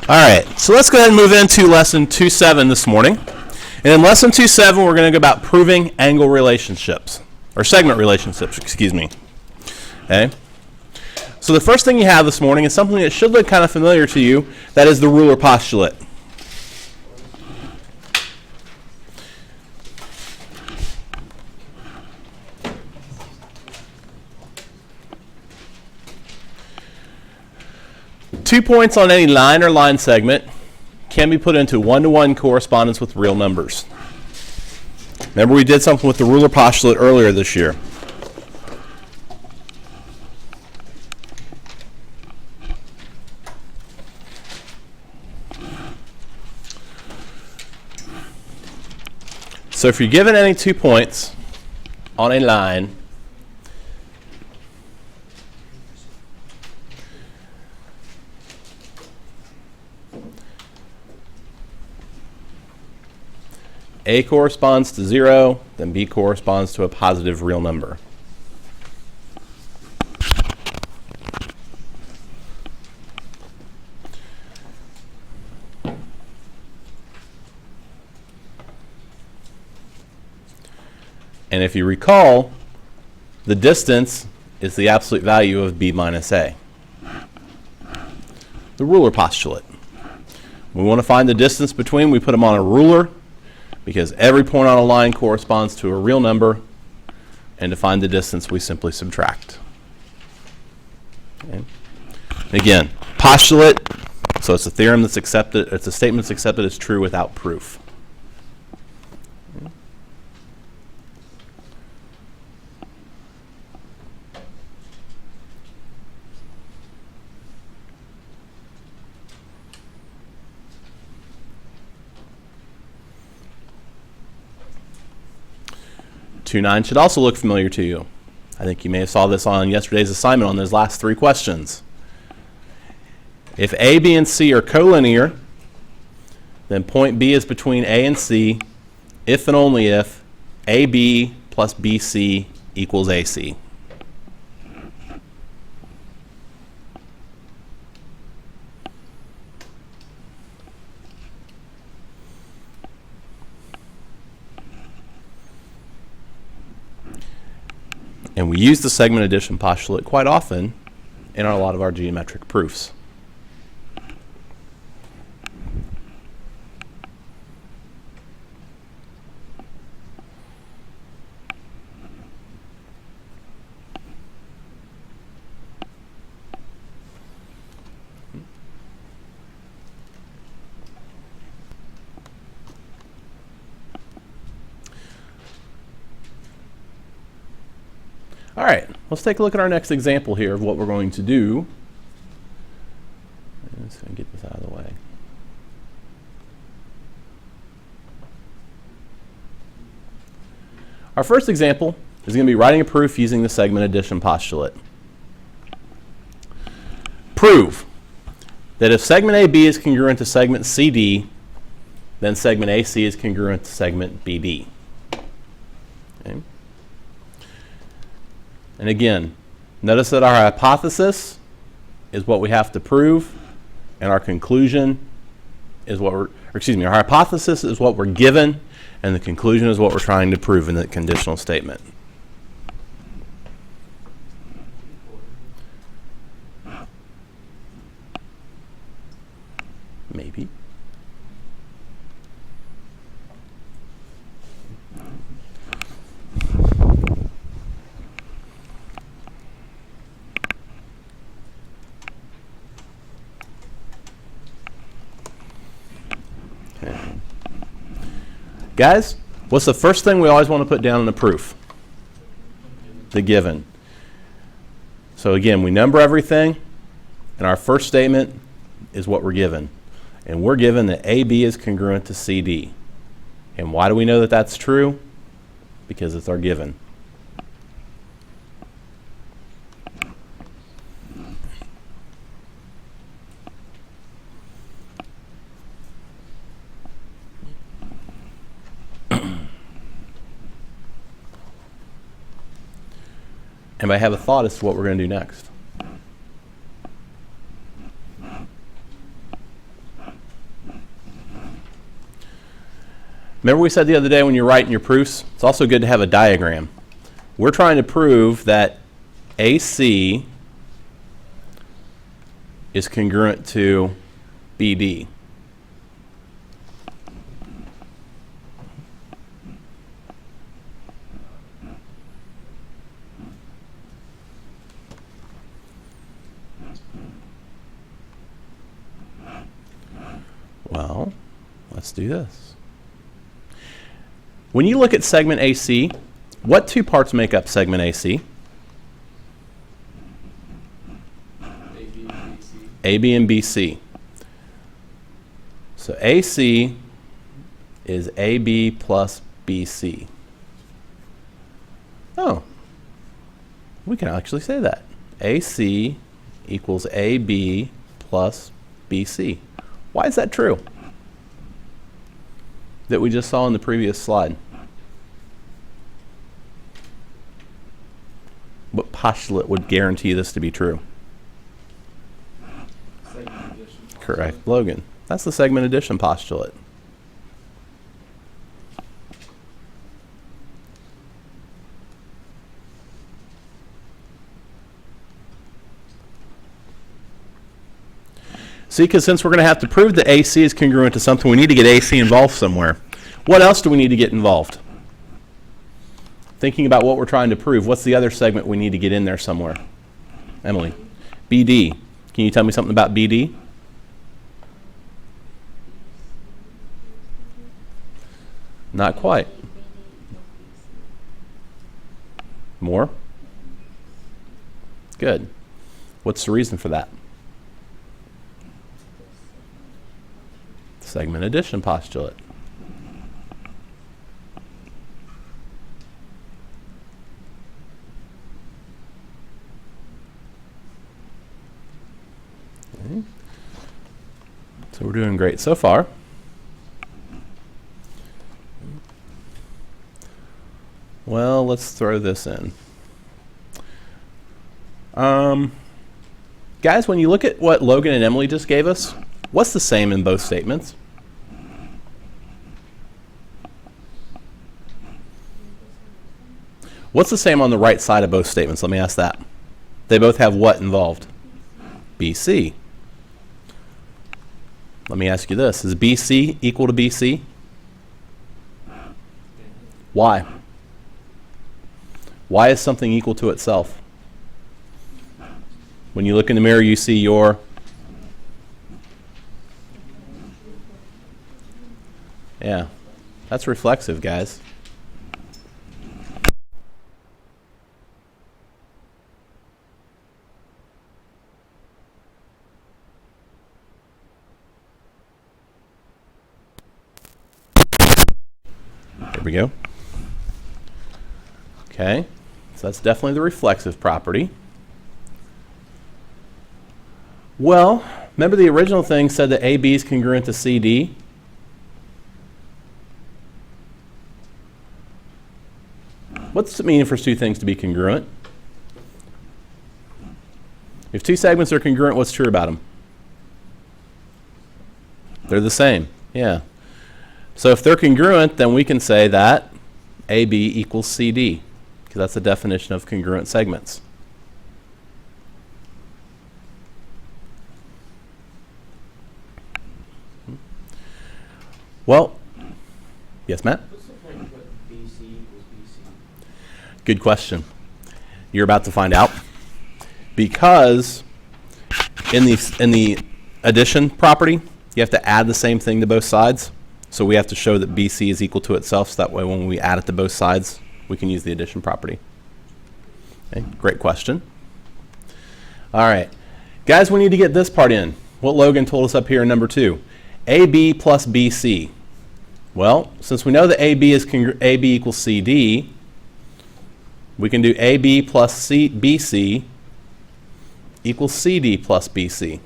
All right, so let's go ahead and move into lesson 2.7 this morning. And in lesson 2.7, we're going to go about proving angle relationships, or segment relationships, excuse me. Okay? So the first thing you have this morning is something that should look kind of familiar to you. That is the ruler postulate. Two points on any line or line segment can be put into one-to-one correspondence with real numbers. Remember, we did something with the ruler postulate earlier this year. So if you're given any 2 points on a line, A corresponds to 0, then B corresponds to a positive real number. And if you recall, the distance is the absolute value of B minus A. The ruler postulate. We want to find the distance between, we put them on a ruler, because every point on a line corresponds to a real number, and to find the distance, we simply subtract. Okay. Again, postulate, so it's a theorem that's accepted, it's a statement that's accepted as true without proof. Okay. Two 9 should also look familiar to you. I think you may have saw this on yesterday's assignment on those last 3 questions. If A, B, and C are collinear, then point B is between A and C if and only if AB plus BC equals AC. And we use the segment addition postulate quite often in a lot of our geometric proofs. All right, let's take a look at our next example here of what we're going to do. I'm just going to get this out of the way. Our first example is going to be writing a proof using the segment addition postulate. Prove that if segment AB is congruent to segment CD, then segment AC is congruent to segment BD. Okay. And again, notice that our hypothesis is what we have to prove, and our conclusion is what our hypothesis is what we're given, and the conclusion is what we're trying to prove in the conditional statement. Maybe. Guys, what's the first thing we always want to put down in the proof? The given. So again, we number everything, and our first statement is what we're given. And we're given that AB is congruent to CD. And why do we know that that's true? Because it's our given. Anybody have a thought as to what we're going to do next? Remember we said the other day when you're writing your proofs, it's also good to have a diagram. We're trying to prove that AC is congruent to BD. Well, let's do this. When you look at segment AC, what two parts make up segment AC? AB and BC. So AC is AB plus BC. Oh, we can actually say that. AC equals AB plus BC. Why is that true? That we just saw in the previous slide. What postulate would guarantee this to be true? Correct, Logan. That's the segment addition postulate. See, because since we're going to have to prove that AC is congruent to something, we need to get AC involved somewhere. What else do we need to get involved? Thinking about what we're trying to prove, what's the other segment we need to get in there somewhere? Emily. BD. Can you tell me something about BD? Not quite. More? Good. What's the reason for that? Segment addition postulate. Okay. So we're doing great so far. Well, let's throw this in. Guys, when you look at what Logan and Emily just gave us, what's the same in both statements? What's the same on the right side of both statements? Let me ask that. They both have what involved? BC. Let me ask you this. Is BC equal to BC? Why? Why is something equal to itself? When you look in the mirror, you see your... Yeah, that's reflexive, guys. There we go. Okay, so that's definitely the reflexive property. Well, remember the original thing said that AB is congruent to CD? What's it mean for two things to be congruent? If two segments are congruent, what's true about them? They're the same, yeah. So if they're congruent, then we can say that AB equals CD, because that's the definition of congruent segments. Well, yes, Matt? What's the point of putting BC equals BC? Good question. You're about to find out. Because in the addition property, you have to add the same thing to both sides. So we have to show that BC is equal to itself, so that way when we add it to both sides, we can use the addition property. Okay, great question. All right. Guys, we need to get this part in. What Logan told us up here in number 2. AB plus BC. Well, since we know that AB is AB equals CD, we can do AB plus BC equals CD plus BC.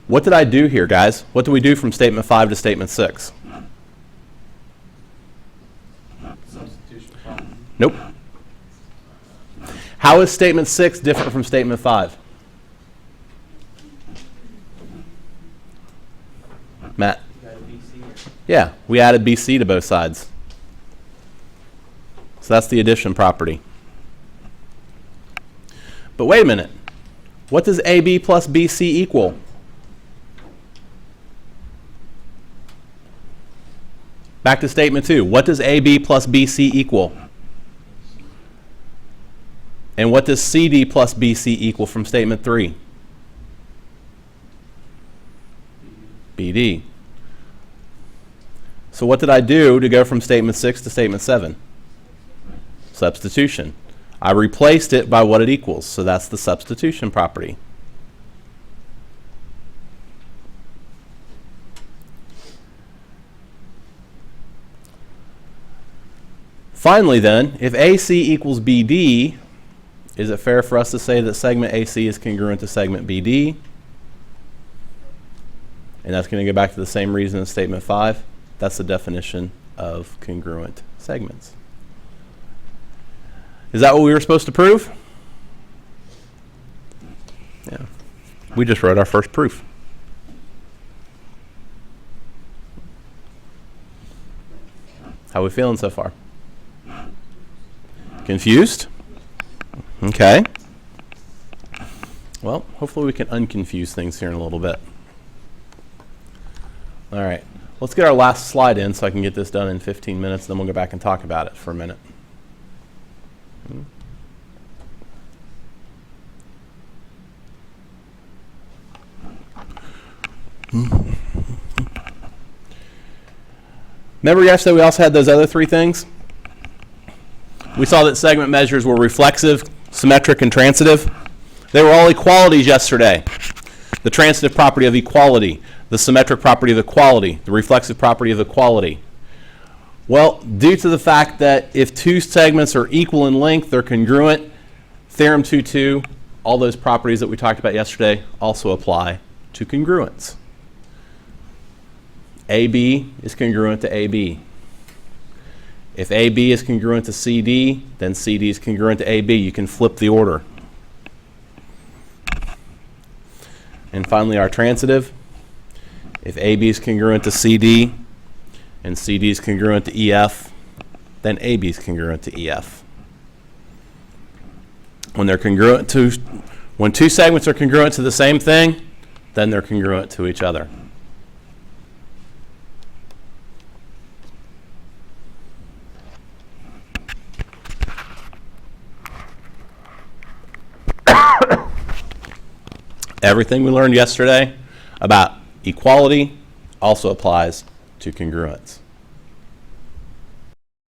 What did I do here, guys? What do we do from statement 5 to statement 6? Substitution Nope. How is statement 6 different from statement 5? Matt? You got a BC here. Yeah, we added BC to both sides. So that's the addition property. But wait a minute. What does AB plus BC equal? Back to statement 2. What does AB plus BC equal? And what does CD plus BC equal from statement 3? BD. So what did I do to go from statement 6 to statement 7? Substitution. I replaced it by what it equals, so that's the substitution property. Finally then, if AC equals BD, is it fair for us to say that segment AC is congruent to segment BD? And that's going to go back to the same reason as statement 5. That's the definition of congruent segments. Is that what we were supposed to prove? Yeah. We just wrote our first proof. How are we feeling so far? Confused? Okay. Well, hopefully we can unconfuse things here in a little bit. All right. Let's get our last slide in so I can get this done in 15 minutes, then we'll go back and talk about it for a minute. Remember yesterday we also had those other three things? We saw that segment measures were reflexive, symmetric, and transitive. They were all equalities yesterday. The transitive property of equality, the symmetric property of equality, the reflexive property of equality. Well, due to the fact that if two segments are equal in length, they're congruent, Theorem 2.2, all those properties that we talked about yesterday also apply to congruence. AB is congruent to AB. If AB is congruent to CD, then CD is congruent to AB. You can flip the order. And finally, our transitive. If AB is congruent to CD and CD is congruent to EF, then AB is congruent to EF. When two segments are congruent to the same thing, then they're congruent to each other. Everything we learned yesterday about equality also applies to congruence.